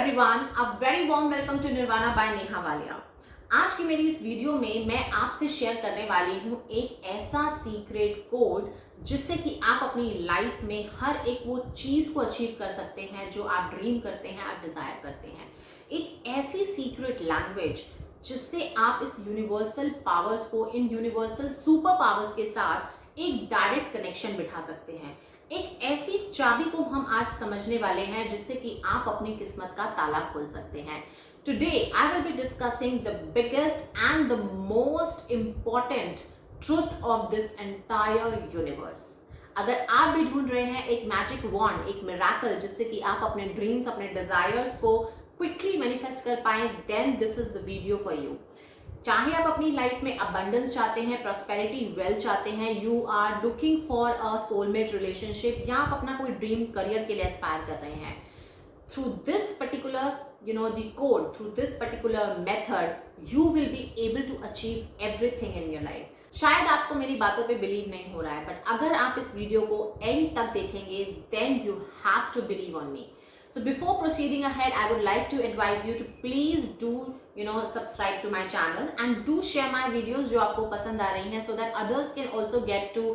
Everyone, a very warm welcome to Nirvana by Neha Walia. आज की मेरी इस वीडियो में मैं आपसे शेयर करने वाली हूँ एक ऐसा सीक्रेट कोड जिससे कि आप अपनी लाइफ में हर एक वो चीज़ को अचीव कर सकते हैं जो आप ड्रीम करते हैं, आप डिज़ायर करते हैं। एक ऐसी सीक्रेट लैंग्वेज जिससे आप इस यूनिवर्सल पावर्स को, इन यूनिवर्सल सुपर पावर्स के साथ एक डायरेक्ट कनेक्शन बिठा सकते हैं। एक ऐसी चाबी को हम आज समझने वाले हैं जिससे कि आप अपनी किस्मत का ताला खोल सकते हैं। Today I will be discussing the biggest and the most important truth of this entire universe. अगर आप भी ढूंढ रहे हैं एक मैजिक वॉन्ड, एक मिरेकल जिससे कि आप अपने ड्रीम्स, अपने डिजायर्स को क्विकली मैनिफेस्ट कर पाएं, then this is the video for you. चाहे आप अपनी लाइफ में अबंडेंस चाहते हैं, प्रॉस्पेरिटी, वेल्थ चाहते हैं, you are looking for a soulmate relationship, या आप अपना कोई ड्रीम करियर के लिए एस्पायर कर रहे हैं, through this particular the code, through this particular method you will be able to achieve everything in your life. शायद आपको मेरी बातों पे बिलीव नहीं हो रहा है, बट अगर आप इस वीडियो को एंड तक देखेंगे then you have to believe on me. So before proceeding ahead, I would like to advise you to please do subscribe to my channel and do share my videos जो आपको पसंद आ रही हैं, so that others can also get to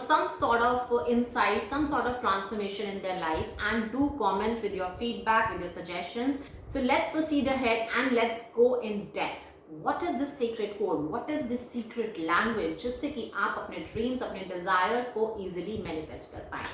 some sort of insight, some sort of transformation in their life, and do comment with your feedback, with your suggestions. So let's proceed ahead and let's go in depth. What is this secret code? What is this secret language जिससे कि आप अपने dreams, अपने desires को easily manifest कर पाएं?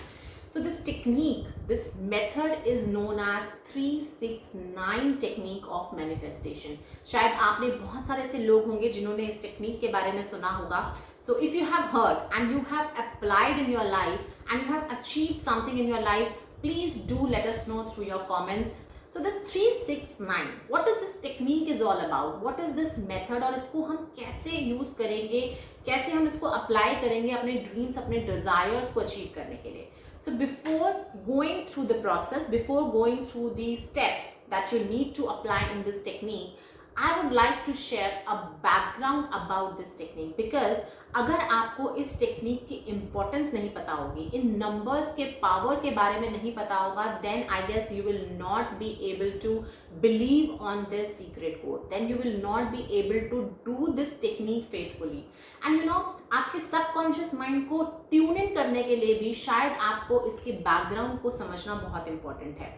So this technique, this method is known as 369 technique of manifestation. शायद आपने बहुत सारे ऐसे लोग होंगे जिन्होंने इस टेक्निक के बारे में सुना होगा. So if you have heard and you have applied in your life and you have achieved something in your life, please do let us know through your comments. So this 369, what is this technique is all about? What is this method और इसको हम कैसे use करेंगे, कैसे हम इसको apply करेंगे अपने ड्रीम्स, अपने डिजायर्स को अचीव करने के लिए. So before going through the process, before going through the steps that you need to apply in this technique, I would like to share a background about this technique, because अगर आपको इस technique की importance नहीं पता होगी, इन numbers के power के बारे में नहीं पता होगा, then I guess you will not be able to believe on this secret code, then you will not be able to do this technique faithfully. And आपके सबकॉन्शियस माइंड को ट्यून इन करने के लिए भी शायद आपको इसके बैकग्राउंड को समझना बहुत इंपॉर्टेंट है.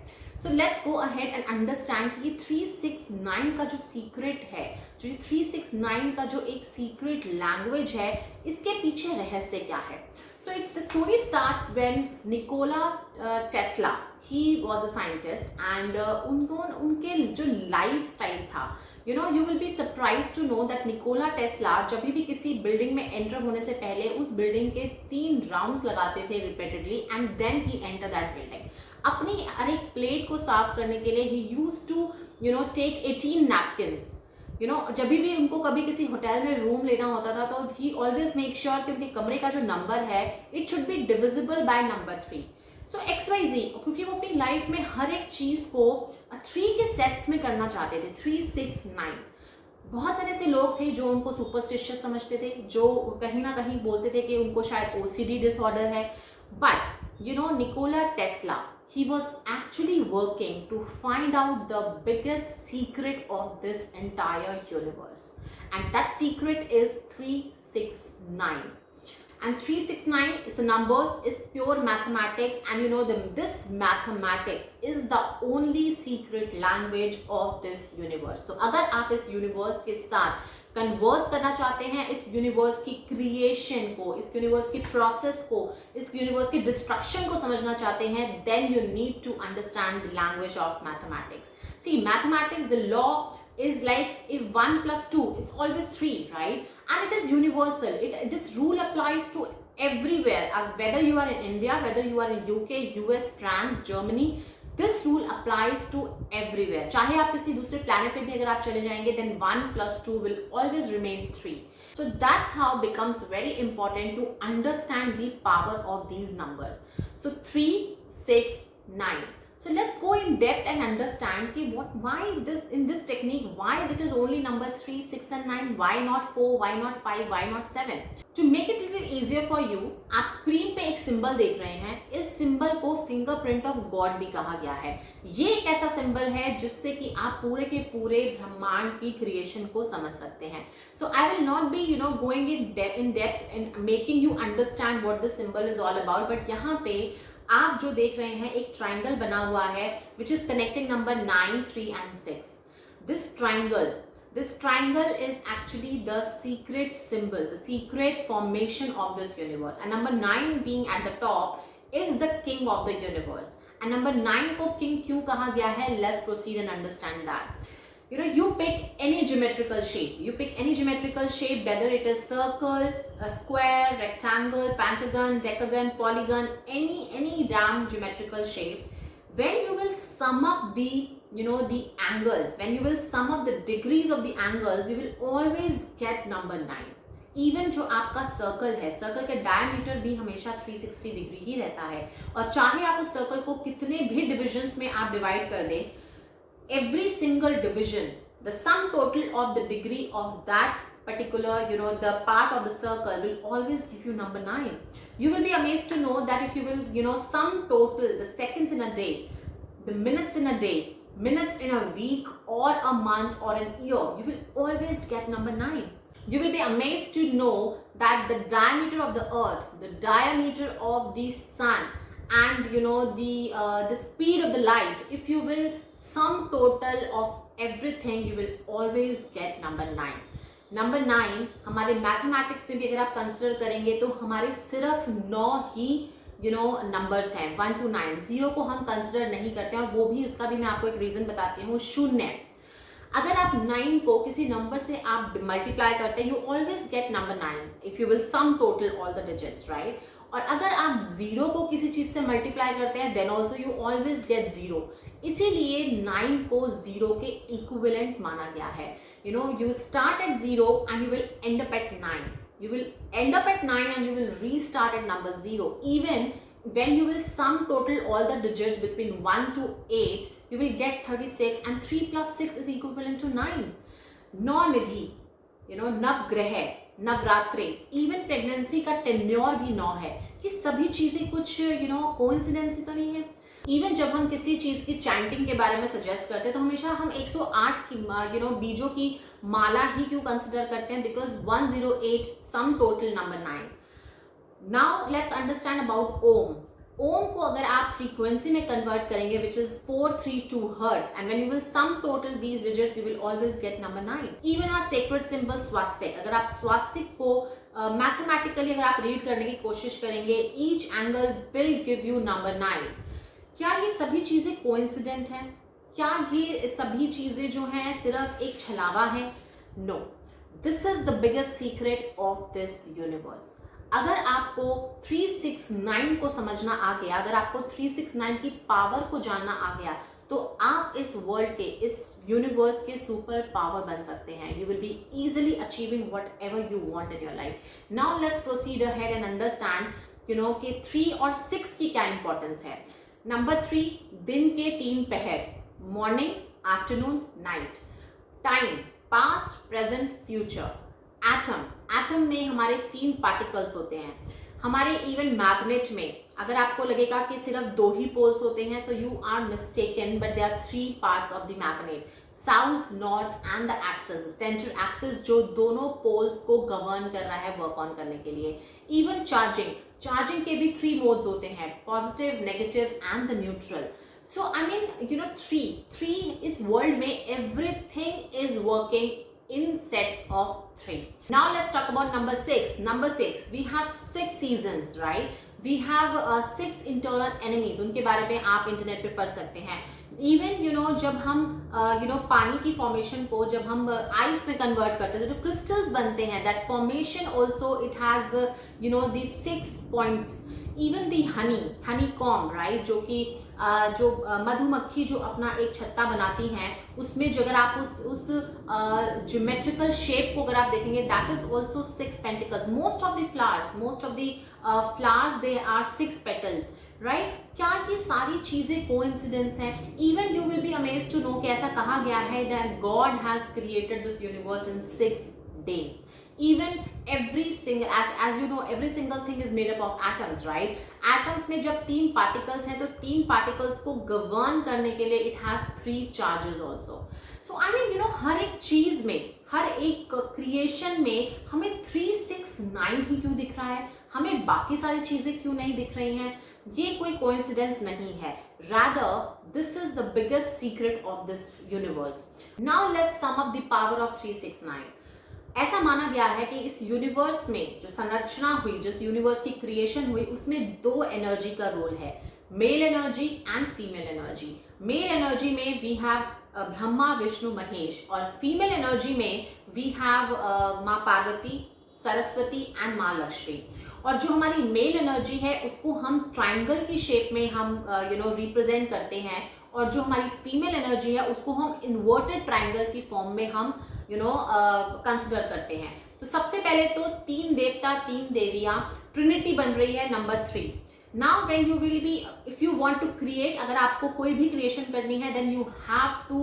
So let's go ahead and understand कि 369 का जो सीक्रेट है, जो 369 का जो एक सीक्रेट लैंग्वेज है, इसके पीछे रहस्य क्या है. So the story starts when Nikola Tesla, he was a scientist, and उनके जो लाइफ स्टाइल था, you will be surprised to know that Nikola Tesla जब भी किसी बिल्डिंग में एंटर होने से पहले उस बिल्डिंग के 3 राउंड्स लगाते थे repeatedly, and then he enter that building. अपनी हर एक प्लेट को साफ करने के लिए he used to take 18 napkins. जब भी उनको कभी किसी होटल में रूम लेना होता था तो ही ऑलवेज मेक श्योर कि उनके कमरे का जो नंबर है it should be divisible by number 3. So XYZ, क्योंकि वो अपनी लाइफ में हर एक चीज को 3 के सेट्स में करना चाहते थे. 369. बहुत सारे ऐसे लोग थे जो उनको सुपरस्टिशियस समझते थे, जो कहीं ना कहीं बोलते थे कि उनको शायद OCD डिसऑर्डर है. But Nikola Tesla, he was actually working to find out the biggest secret of this entire universe, and that secret is 369. And 369, it's a numbers, it's pure mathematics, and this mathematics is the only secret language of this universe. So अगर आप इस universe के साथ converse करना चाहते हैं, इस universe की क्रिएशन को, इस यूनिवर्स की प्रोसेस को, इस यूनिवर्स की डिस्ट्रक्शन को समझना चाहते हैं, then you need to understand the language of mathematics. See mathematics, the law is like if 1 plus 2, it's always 3, right? And it is universal. This rule applies to everywhere, whether you are in India, whether you are in UK, US, France, Germany, this rule applies to everywhere. चाहे आप किसी दूसरे planet पे भी अगर आप चले जाएंगे, then 1 plus 2 will always remain 3. So that's how it becomes very important to understand the power of these numbers. So 369. So let's go in depth and understand कि why this in this technique, why it is only number 3, 6 and 9, why not 4, why not 5, why not 7. To make it little easier for you, आप screen पे एक symbol देख रहे हैं. इस symbol को fingerprint of God भी कहा गया है. ये एक ऐसा सिंबल है जिससे कि आप पूरे के पूरे ब्रह्मांड की क्रिएशन को समझ सकते हैं. So I will not be going in depth in making you understand what the symbol is all about, but यहाँ पे आप जो देख रहे हैं एक ट्राइंगल बना हुआ है which is connecting number 9, 3 and 6. This triangle is actually the secret symbol, the secret formation of this universe, and number 9 being at the top is the king of the universe. And number 9 को king क्यों कहा गया है? Let's proceed and understand that. You pick any geometrical shape, whether it is circle, a square, rectangle, pentagon, decagon, polygon, any damn geometrical shape. When you will sum up the the angles, when you will sum up the degrees of the angles, you will always get number 9. Even जो आपका circle है, circle का diameter भी हमेशा 360 degree ही रहता है, और चाहे आप उस सर्कल को कितने भी डिविजन्स में आप डिवाइड कर दें, every single division, the sum total of the degree of that particular the part of the circle will always give you number 9. You will be amazed to know that if you will sum total the seconds in a day, the minutes in a day, minutes in a week or a month or an year, you will always get number 9. You will be amazed to know that the diameter of the earth, the diameter of the sun, and the speed of the light, if you will sum total of everything, you will always get number 9. Number 9 हमारे mathematics में भी अगर आप consider करेंगे तो हमारे सिर्फ 9 ही numbers हैं, 1 to 9. 0 को हम कंसिडर नहीं करते हैं, और वो भी उसका भी मैं आपको एक रीजन बताती हूँ. शून्य, अगर आप 9 को किसी नंबर से आप मल्टीप्लाई करते हैं, you always get number 9 if you will sum total all the digits, right. और अगर आप 0 को किसी चीज से मल्टीप्लाई करते हैं, then also you always get 0. इसीलिए 9 को 0 के इक्विवेलेंट माना गया है. You start at 0 and you will end up at 9. You will end up at 9 and you will restart at number 0. Even when you will sum total all the digits between 1 to 8, you will get 36, and 3 plus 6 is equivalent to 9. Navnidhi, नवग्रह, Navratri, even pregnancy का tenure भी 9 है. ये सभी चीजें कुछ coincidence तो नहीं है. इवन जब हम किसी चीज की चैंटिंग के बारे में सजेस्ट करते हैं तो हमेशा हम 108 की बीजों की माला ही क्यों कंसिडर करते हैं? Because 108 sum total number 9. Now let's understand about Om. Om को अगर आप फ्रीक्वेंसी में कन्वर्ट करेंगे which is 432 hertz, and when you will sum total these digits you will always get number 9. Even our sacred symbol swastika, अगर आप स्वास्तिक को मैथमेटिकली अगर आप रीड करने की कोशिश करेंगे, each angle will give you number 9. क्या ये सभी चीजें कोइंसिडेंट हैं? क्या ये सभी चीजें जो हैं सिर्फ एक छलावा है? No, this is the biggest secret of this universe. अगर आपको 369 को समझना आ गया, अगर आपको 369 की पावर को जानना आ गया, तो आप इस वर्ल्ड के, इस यूनिवर्स के सुपर पावर बन सकते हैं. You will be easily achieving what ever you want in your life. Now let's proceed ahead and understand कि 3 और 6 की क्या इंपॉर्टेंस है. नंबर 3, दिन के 3 पहर, morning, afternoon, night. Time, past, present, future. Atom, atom में हमारे 3 पार्टिकल्स होते हैं. हमारे इवन मैग्नेट में अगर आपको लगेगा कि सिर्फ 2 ही पोल्स होते हैं, so you are mistaken, but there are 3 parts of the magnet, south, north and the axis, centre axis, जो दोनों पोल्स को गवर्न कर रहा है वर्क ऑन करने के लिए. इवन चार्जिंग के भी 3 मोड्स होते हैं, positive, negative and the neutral. So I mean 3 इस वर्ल्ड में everything is working in sets of 3. Now let's talk about number 6. Number 6, we have 6 seasons, right? We have 6 internal enemies. उनके बारे में आप इंटरनेट पे पढ़ सकते हैं. इवन जब हम पानी की फॉर्मेशन को जब हम आइस में कन्वर्ट करते हैं, तो जो क्रिस्टल्स बनते हैं, that formation also it has the 6 points. Even the Honey com, right, जो कि जो मधुमक्खी जो अपना एक छत्ता बनाती हैं, उसमें जो अगर आप उस ज्योमेट्रिकल शेप को अगर आप देखेंगे, that is also 6 pentacles. Most of the flowers they are 6 petals, right. क्या ये सारी चीजें कोइंसिडेंस हैं? Even you will be amazed to know कि ऐसा कहा गया है that God has created this universe in 6 days. Even every single, as you know, every single thing is made up of atoms, right? Atoms में जब 3 particles हैं तो 3 particles को govern करने के लिए it has 3 charges also. So I mean, you know, हर एक चीज में, हर एक क्रिएशन में हमें 3 6 9 ही क्यों दिख रहा है? हमें बाकी सारी चीजें क्यों नहीं दिख रही हैं? ये कोई कोइंसिडेंस नहीं है. Rather, this is the biggest secret of this universe. Now let's sum up the power of 369. ऐसा माना गया है कि इस यूनिवर्स में जो संरचना हुई, जिस यूनिवर्स की क्रिएशन हुई, उसमें 2 एनर्जी का रोल है, mail energy and female energy. Mail energy में वी हैव ब्रह्मा विष्णु महेश, और फीमेल एनर्जी में वी हैव माँ पार्वती, सरस्वती एंड माँ लक्ष्मी. और जो हमारी मेल एनर्जी है उसको हम ट्रायंगल की शेप में हम रिप्रेजेंट करते हैं, और जो हमारी फीमेल एनर्जी है उसको हम इन्वर्टेड ट्रायंगल की फॉर्म में हम कंसिडर करते हैं. तो सबसे पहले तो 3 देवता 3 देवियां, ट्रिनिटी बन रही है number 3. Now when you will be, if you want to create, अगर आपको कोई भी क्रिएशन करनी है, then you have to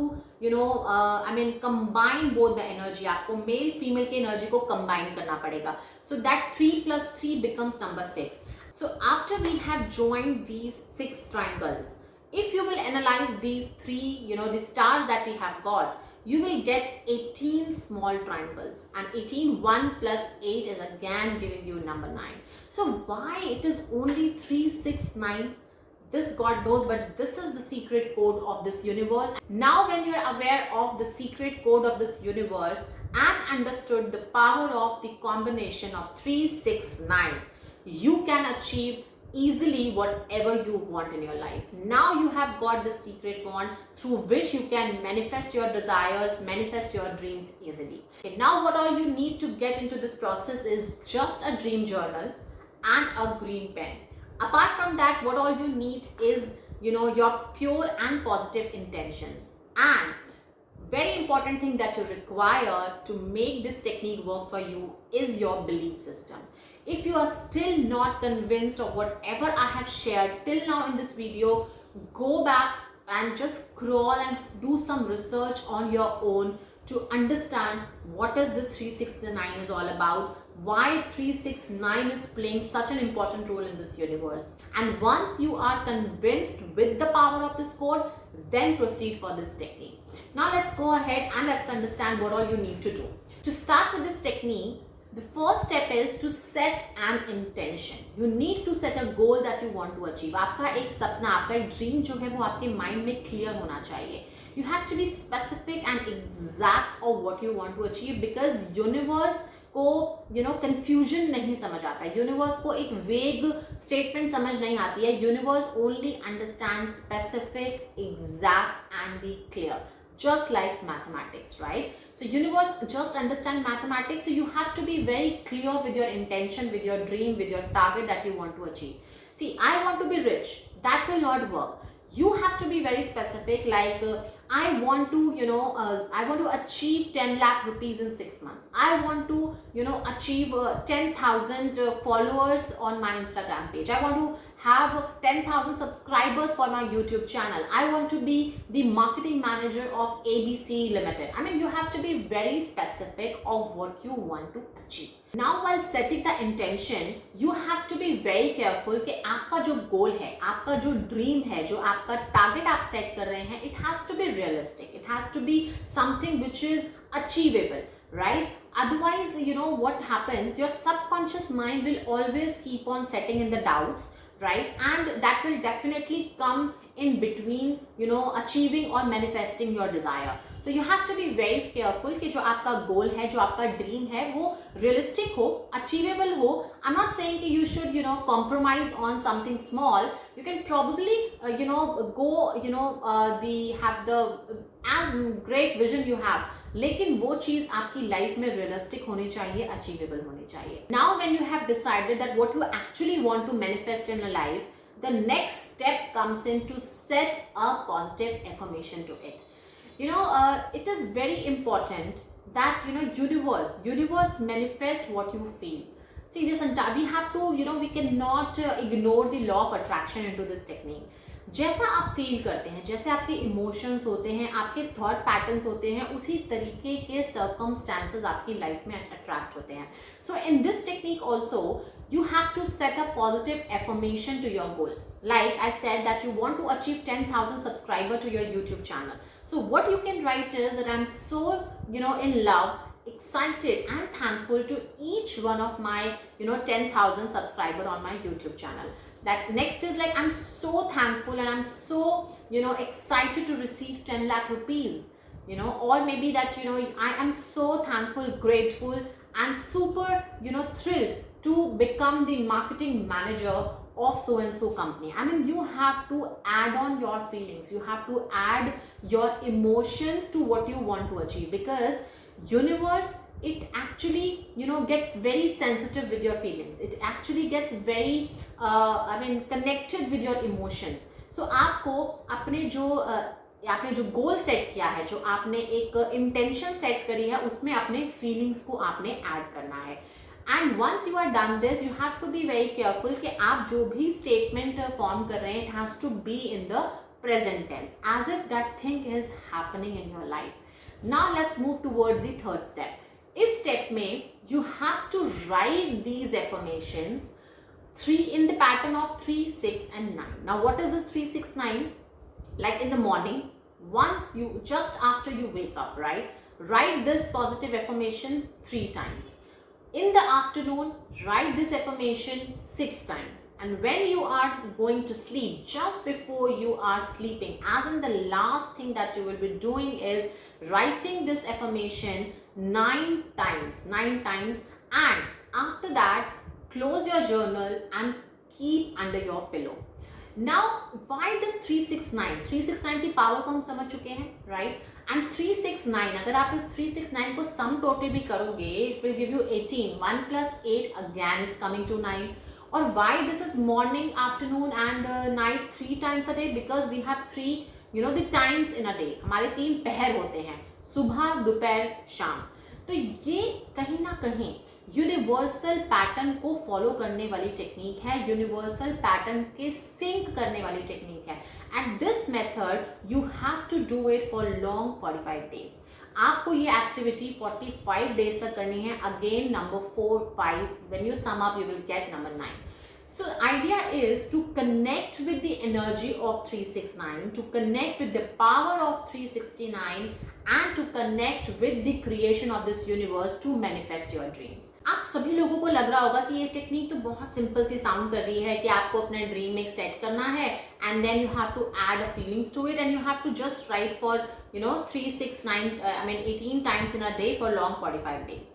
combine both the energy. आपको मेल फीमेल की एनर्जी को कंबाइन करना पड़ेगा. So that 3 + 3 becomes number 6. So after we have joined these 6 triangles, if you will analyze these 3, the stars that we have got, you will get 18 small triangles, and 18 1 + 8 is again giving you number 9. So why it is only 3 6 9? This God knows, but this is the secret code of this universe. Now when you are aware of the secret code of this universe and understood the power of the combination of 3 6 9, you can achieve easily whatever you want in your life. Now you have got the secret wand through which you can manifest your desires, manifest your dreams easily. Okay, now what all you need to get into this process is just a dream journal and a green pen. Apart from that, what all you need is your pure and positive intentions. And very important thing that you require to make this technique work for you is your belief system. If you are still not convinced of whatever I have shared till now in this video, go back and just scroll and do some research on your own to understand what is this 369 is all about, why 369 is playing such an important role in this universe. And once you are convinced with the power of this code, then proceed for this technique. Now let's go ahead and let's understand what all you need to do. To start with this technique, the first step is to set an intention. You need to set a goal that you want to achieve. आपका एक सपना, आपका एक dream जो है वो आपके mind में क्लियर होना चाहिए. You have to be specific and exact of what you want to achieve, because universe को कंफ्यूजन नहीं समझ आता है, यूनिवर्स को एक वेग स्टेटमेंट समझ नहीं आती है. Universe only understand specific, exact and the clear. Just like mathematics, right? So universe just understand mathematics, so you have to be very clear with your intention, with your dream, with your target that you want to achieve. See, I want to be rich. That will not work. You have to be very specific, like I want to achieve 10 lakh rupees in 6 months. I want to achieve 10,000 followers on my Instagram page. I want to have 10,000 subscribers for my YouTube channel. I want to be the marketing manager of ABC Limited. I mean, you have to be very specific of what you want to achieve. Now while setting the intention, you have to be very careful कि आपका जो goal है, आपका जो dream है, जो आपका target आप set कर रहे हैं, it has to be realistic. It has to be something which is achievable, right? Otherwise, what happens, your subconscious mind will always keep on setting in the doubts, right? And that will definitely come in between achieving or manifesting your desire. So you have to be very careful कि जो आपका goal है, जो आपका dream है, वो realistic हो, achievable हो. I'm not saying कि you should compromise on something small. You can probably go have the as great vision you have, लेकिन वो चीज आपकी लाइफ में रियलिस्टिक होनी चाहिए, अचीवेबल होनी चाहिए. Now when you have decided that what you actually want to manifest in a life, the next step comes in to set a positive affirmation to it. It is very important that universe manifest what you feel. See, this entire, we have to, we cannot ignore the law of attraction into this technique. जैसा आप feel करते हैं, जैसे आपके emotions होते हैं, आपके thought patterns होते हैं, उसी तरीके के सर्कमस्टांसेस आपकी लाइफ में अट्रैक्ट होते हैं. So in this technique also you have to set a positive affirmation to your goal. Like I said that you want to achieve 10,000 subscribers to your YouTube channel. So what you can write is that I'm so, in love, excited and thankful to each one of my, 10,000 subscribers on my YouTube channel. That next is like, I'm so thankful and I'm so, excited to receive 10 lakh rupees. Or maybe that, I am so thankful, grateful and super, thrilled to become the marketing manager of so and so company. I mean, you have to add on your feelings, you have to add your emotions to what you want to achieve, because universe, it actually gets very sensitive with your feelings. It actually gets very connected with your emotions. So आपको आपने जो goal set किया है, जो आपने एक intention set करी है, उसमें अपने फीलिंग्स को आपने ऐड करना है. And once you are done this, you have to be very careful कि आप जो भी स्टेटमेंट फॉर्म कर रहे हैं, it has to be in the present tense, as if that thing is happening in your life. Now let's move towards the third step. इस step में you have to write these affirmations in the pattern of 3, 6 and 9. Now what is this 3, 6, 9? Like in the morning, just after you wake up, right? Write this positive affirmation 3 times. In the afternoon, write this affirmation 6 times. And when you are going to sleep, just before you are sleeping, as in the last thing that you will be doing is writing this affirmation 9 times. And after that, close your journal and keep under your pillow. Now, why this 369? 369 की power को हम समझ चुके हैं, right? And 369, अगर आप इस 369 को सम टोटल भी करोगे, it will give you 18. 1 plus 8, again it's coming to 9. और why this is morning, afternoon and night 3 times a day? Because we have 3, the times in a day. हमारे 3 पहर होते हैं, सुबह, दोपहर, शाम. तो ये कहीं ना कहीं यूनिवर्सल पैटर्न को फॉलो करने वाली टेक्निक है, यूनिवर्सल पैटर्न के सिंक करने वाली टेक्निक है. And this method you have to do it for long 45 days. आपको ये एक्टिविटी 45 डेज तक करनी है. Again number 4, 5, when you sum up you will get number 9. So the idea is to connect with the energy of 369, to connect with the power of 369 and to connect with the creation of this universe to manifest your dreams. आप सभी लोगों को लग रहा होगा कि ये technique तो बहुत सिंपल सी साउंड कर रही है कि आपको अपना ड्रीम एक सेट करना है and then you have to add a feelings to it and you have to just write for 3, 6, 9 18 times in a day for long 45 days.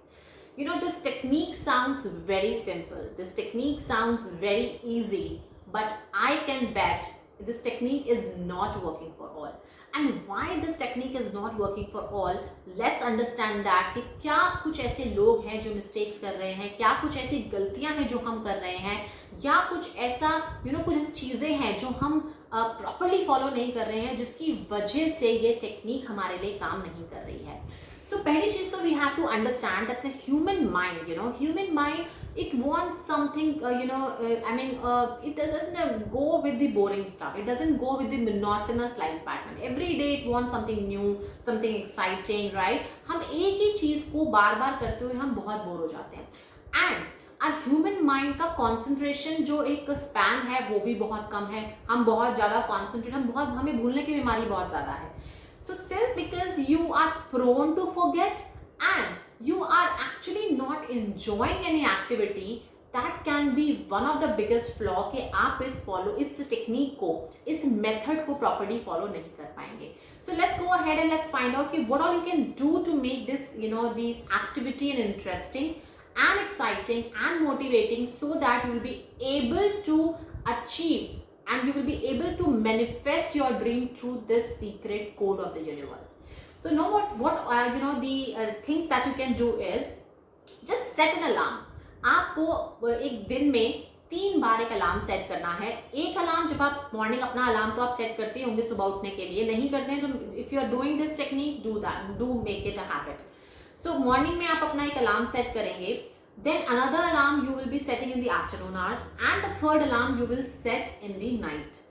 This technique sounds very simple. This technique sounds very easy, but I can bet this technique is not working for all. And why this technique is not working for all? Let's understand that कि क्या कुछ ऐसे लोग हैं जो mistakes कर रहे हैं, क्या कुछ ऐसी गलतियां हैं जो हम कर रहे हैं, या कुछ ऐसा कुछ ऐसी चीजें हैं जो हम प्रॉपरली फॉलो नहीं कर रहे हैं, जिसकी वजह से ये टेक्निक हमारे लिए काम नहीं कर रही है. So पहली चीज तो we have to understand that the human mind, human mind, it wants something, it doesn't go with the boring stuff. It doesn't go with the monotonous life pattern. Every day it wants something new, something exciting, right? हम एक ही चीज को बार बार करते हुए हम बहुत bore हो जाते हैं. And our human mind का concentration जो एक span है वो भी बहुत कम है. हम बहुत ज़्यादा concentrate, हमें भूलने की बीमारी बहुत ज़्यादा है. So since because you are prone to forget and you are actually not enjoying any activity, that can be one of the biggest flaw कि आप इस टेक्निक को, इस मेथड को प्रॉपर्ली फॉलो नहीं कर पाएंगे. So let's go ahead and let's find out कि what all you can do to make this this activity and interesting and exciting and motivating, so that you will be able to achieve and you will be able to manifest your dream through this secret code of the universe. So know what the things that you can do is just set an alarm. आपको एक दिन में 3 बार एक alarm set करना है. एक alarm जब आप मॉर्निंग अपना अलार्म तो आप सेट करते होंगे सुबह उठने के लिए, नहीं करते हैं तो if you are doing this technique do that, do make it a habit. So morning में आप अपना एक अलार्म सेट करेंगे, then another alarm you will be setting in the afternoon hours, and the third alarm you will set in the night.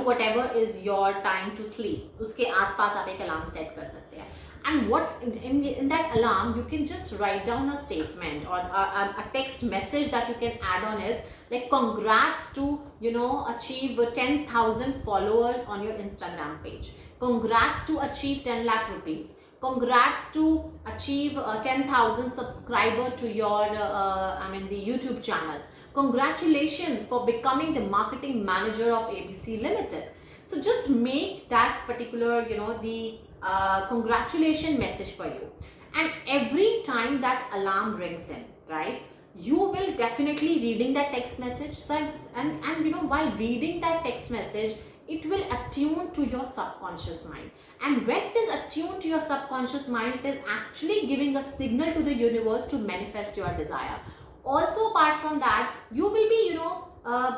Whatever is your time to sleep, उसके आसपास आप एक alarm set कर सकते हैं. And what in that alarm you can just write down a statement or a text message that you can add on is like, congrats to achieve 10,000 followers on your Instagram page, congrats to achieve 10 lakh rupees, congrats to achieve 10,000 subscriber to your the YouTube channel, congratulations for becoming the marketing manager of ABC Limited. So just make that particular the congratulation message for you, and every time that alarm rings in, right, you will definitely reading that text message, and while reading that text message, it will attune to your subconscious mind. And when it is attuned to your subconscious mind, it is actually giving a signal to the universe to manifest your desire. Also, apart from that, you will be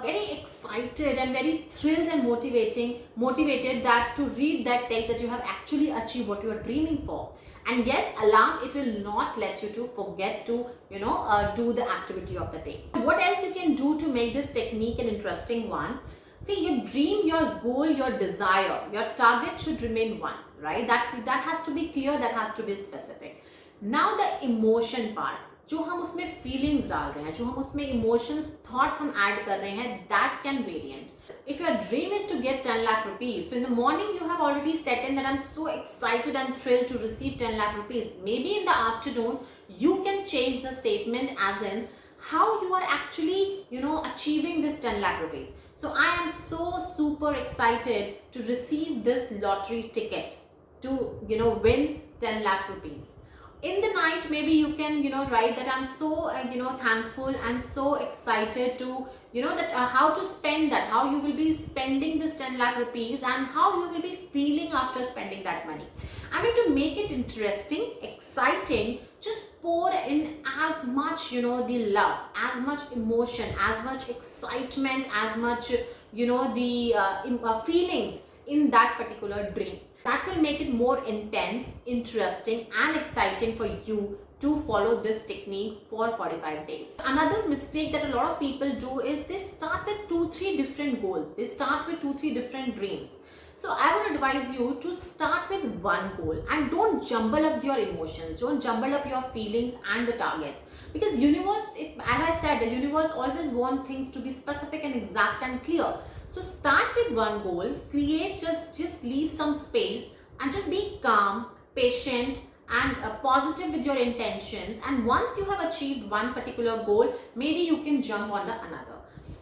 very excited and very thrilled and motivated that to read that text that you have actually achieved what you are dreaming for. And yes, alarm, it will not let you to forget to do the activity of the day. What else you can do to make this technique an interesting one? See, your dream, your goal, your desire, your target should remain one, right? That has to be clear, that has to be specific. Now the emotion part, जो हम उसमें feelings डाल रहे हैं, जो हम उसमें emotions, thoughts हम add कर रहे हैं, that can variant. If your dream is to get 10 lakh rupees, so in the morning you have already set in that I'm so excited and thrilled to receive 10 lakh rupees. Maybe in the afternoon, you can change the statement as in how you are actually, achieving this 10 lakh rupees. So I am so super excited to receive this lottery ticket to, win 10 lakh rupees. In the night, maybe you can, write that I'm so, thankful and so excited to, that how to spend that, how you will be spending this 10 lakh rupees and how you will be feeling after spending that money. To make it interesting, exciting, just pour in as much, the love, as much emotion, as much excitement, as much, the feelings in that particular dream. That will make it more intense, interesting and exciting for you to follow this technique for 45 days. Another mistake that a lot of people do is they start with 2-3 different goals. They start with 2-3 different dreams. So I would advise you to start with one goal and don't jumble up your emotions, don't jumble up your feelings and the targets. Because universe, as I said, the universe always wants things to be specific and exact and clear. So start with one goal, create, just leave some space and just be calm, patient and positive with your intentions. And once you have achieved one particular goal, maybe you can jump on the another.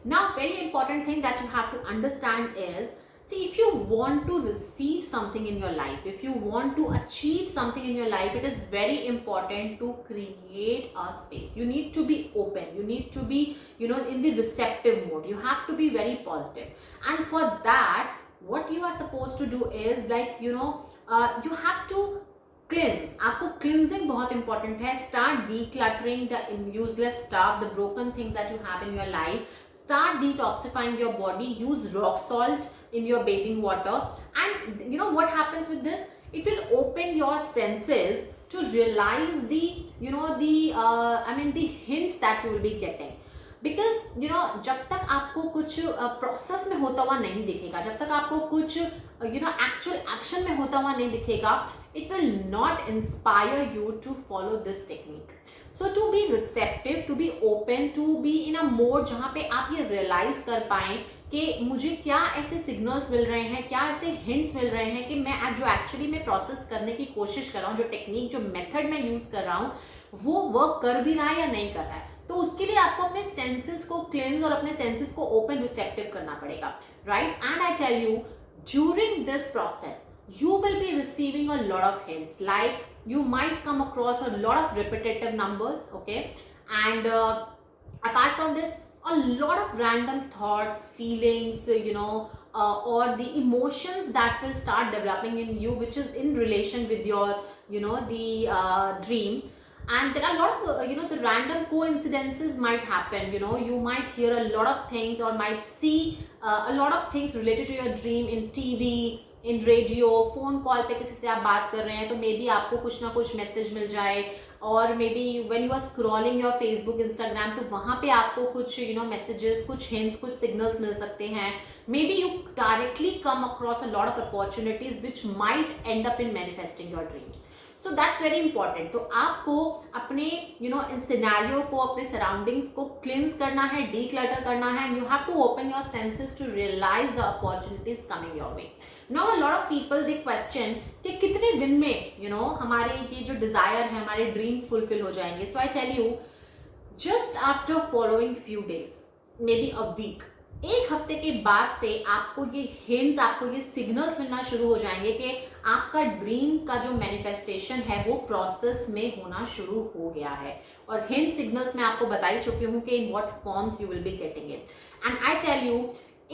Now, very important thing that you have to understand is, see, if you want to receive something in your life, if you want to achieve something in your life, it is very important to create a space. You need to be open. You need to be, in the receptive mode. You have to be very positive. And for that, what you are supposed to do is like, you have to cleanse. आपको cleansing बहुत important है. Start decluttering the useless stuff, the broken things that you have in your life. Start detoxifying your body. Use rock salt in your bathing water. And what happens with this? It will open your senses to realize the, the hints that you will be getting. Because जब तक आपको कुछ process में होता हुआ नहीं दिखेगा, जब तक आपको कुछ एक्चुअल एक्शन में होता हुआ नहीं दिखेगा, it will not inspire you to follow this technique. So to be receptive, to be open, to be in a mode जहाँ पे आप ये realize कर पाएं कि मुझे क्या ऐसे सिग्नल्स मिल रहे हैं, क्या ऐसे हिंट्स मिल रहे हैं कि मैं जो एक्चुअली में प्रोसेस करने की कोशिश कर रहा हूँ, जो टेक्निक, जो मेथड मैं यूज कर रहा हूँ, वो वर्क कर भी रहा है या नहीं कर रहा है. तो उसके लिए आपको अपने सेंसेस को क्लेंस और अपने सेंसेस को ओपन रिसेप्टिव करना पड़ेगा, right. And I tell you, during this process you will be receiving a lot of hints, like you might come across a lot of repetitive numbers, okay. And apart from this, a lot of random thoughts, feelings, or the emotions that will start developing in you, which is in relation with your, the dream. And there are a lot of, the random coincidences might happen. You might hear a lot of things or might see a lot of things related to your dream in TV, in radio, phone call पे किसी से आप बात कर रहे हैं तो may be आपको कुछ ना कुछ मैसेज मिल जाए, और maybe when you are scrolling your Facebook, Instagram, तो वहाँ पे आपको कुछ मैसेजेस, कुछ हिंट्स, कुछ सिग्नल्स मिल सकते हैं. May be you directly come across a lot of opportunities which might and up in manifesting your dreams. So that's very important. तो आपको अपने इन सिनेरियो को, अपने सराउंडिंग्स को क्लिंस करना है, डीक्लटर करना है, and you have to open your senses to realise the opportunities coming your way. Now a lot of people they question कि कितने दिन में हमारे ये जो डिजायर है, हमारे ड्रीम्स फुलफिल हो जाएंगे. So I tell you, just after following few days, maybe a week, एक हफ्ते के बाद से आपको ये हिंट्स, आपको ये सिग्नल्स मिलना शुरू हो जाएंगे कि आपका ड्रीम का जो मैनिफेस्टेशन है वो प्रोसेस में होना शुरू हो गया है. और हिंट सिग्नल्स मैं आपको बता ही चुकी हूँ कि in what forms you will be getting it. And I tell you,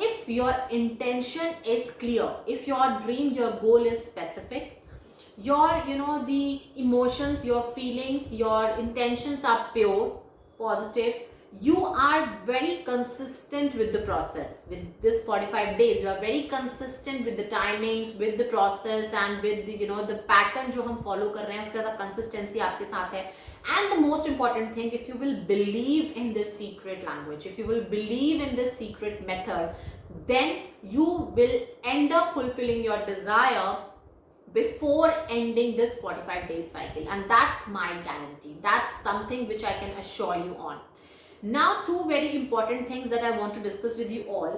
if your intention is clear, if your dream, your goal is specific, your the emotions, your feelings, your intentions are pure, positive, you are very consistent with the process. With this 45 days you are very consistent with the timings, with the process, and with the the pattern जो हम follow कर रहे हैं उसके साथ consistency आपके साथ है. And the most important thing, if you will believe in this secret language, if you will believe in this secret method, then you will end up fulfilling your desire before ending this 45 days cycle. And that's my guarantee. That's something which I can assure you on. Now, two very important things that I want to discuss with you all.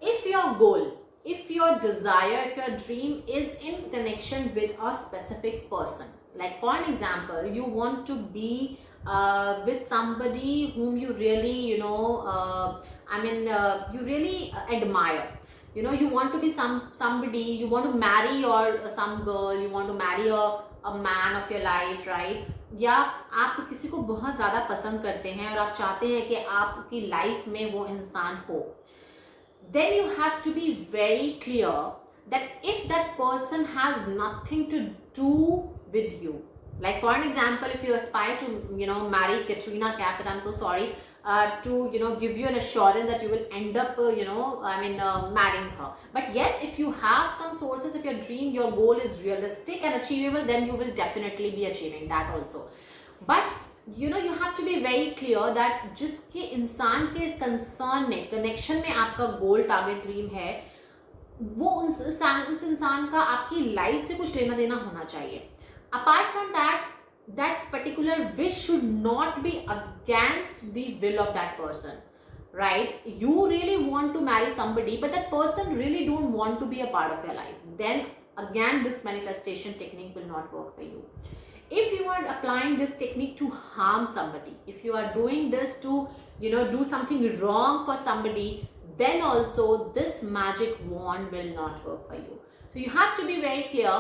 If your goal, if your desire, if your dream is in connection with a specific person, like for an example, you want to be with somebody whom you really, you really admire. You want to be somebody, you want to marry or some girl, you want to marry a man of your life, right? या आप किसी को बहुत ज़्यादा पसंद करते हैं और आप चाहते हैं कि आपकी लाइफ में वो इंसान हो. Then you have to be very clear that if that person has nothing to do with you, like for an example, if you aspire to marry Katrina Kaif, and I'm so sorry to give you an assurance that you will end up marrying her, but yes, if you have some sources, if your dream, your goal is realistic and achievable, then you will definitely be achieving that also. But you have to be very clear that जिसके इंसान के concern में, connection में आपका गोल, target, dream है, वो उस इंसान का आपकी लाइफ से कुछ लेना देना होना चाहिए. Apart from that, that particular wish should not be against the will of that person, right? You really want to marry somebody, but that person really don't want to be a part of your life. Then again, this manifestation technique will not work for you. If you are applying this technique to harm somebody, if you are doing this to do something wrong for somebody, then also this magic wand will not work for you. So you have to be very clear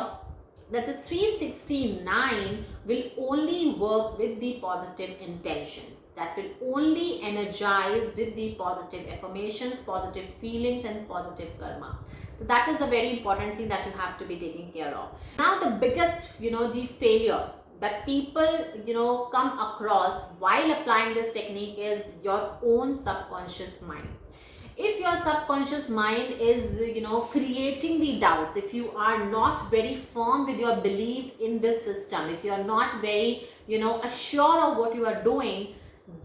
that the 369 will only work with the positive intentions, that will only energize with the positive affirmations, positive feelings, and positive karma. So that is a very important thing that you have to be taking care of. Now the biggest the failure that people come across while applying this technique is your own subconscious mind. If your subconscious mind is creating the doubts, if you are not very firm with your belief in this system, if you are not very assured of what you are doing,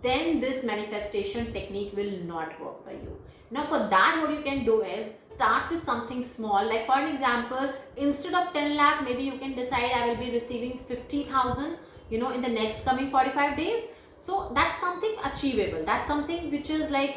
then this manifestation technique will not work for you. Now for that, what you can do is start with something small. Like for an example, instead of 10 lakh, maybe you can decide I will be receiving 50,000 in the next coming 45 days. So that's something achievable. That's something which is like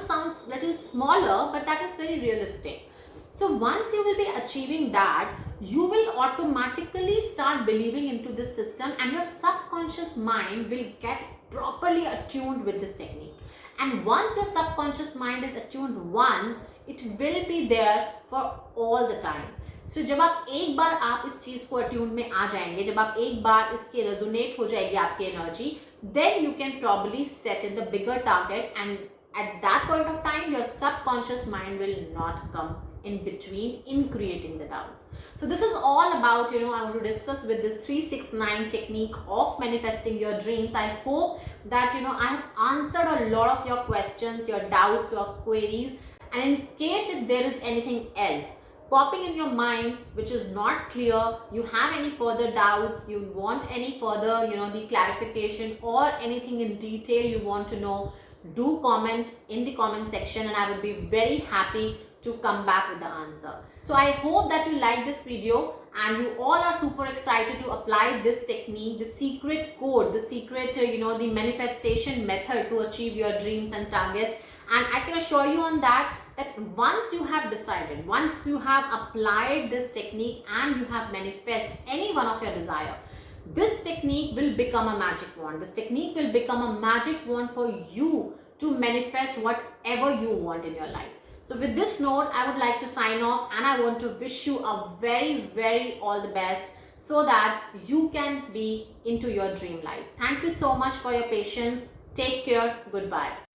sounds little smaller, but that is very realistic. So once you will be achieving that, you will automatically start believing into this system, and your subconscious mind will get properly attuned with this technique. And once your subconscious mind is attuned once, it will be there for all the time. So जब आप एक बार आप इस चीज को attune में आ जाएंगे, जब आप एक बार इसके रेजोनेट हो जाएगी आपकी energy, then you can probably set in the bigger target and at that point of time, your subconscious mind will not come in between in creating the doubts. So this is all about, I want to discuss with this 369 technique of manifesting your dreams. I hope that, I have answered a lot of your questions, your doubts, your queries. And in case if there is anything else popping in your mind which is not clear, you have any further doubts, you want any further, the clarification or anything in detail you want to know, do comment in the comment section and I would be very happy to come back with the answer. So I hope that you like this video and you all are super excited to apply this technique, the secret code, the secret, the manifestation method to achieve your dreams and targets. And I can assure you on that once you have decided, once you have applied this technique and you have manifest any one of your desire, this technique will become a magic wand. This technique will become a magic wand for you to manifest whatever you want in your life. So with this note, I would like to sign off and I want to wish you a very, very all the best so that you can be into your dream life. Thank you so much for your patience. Take care. Goodbye.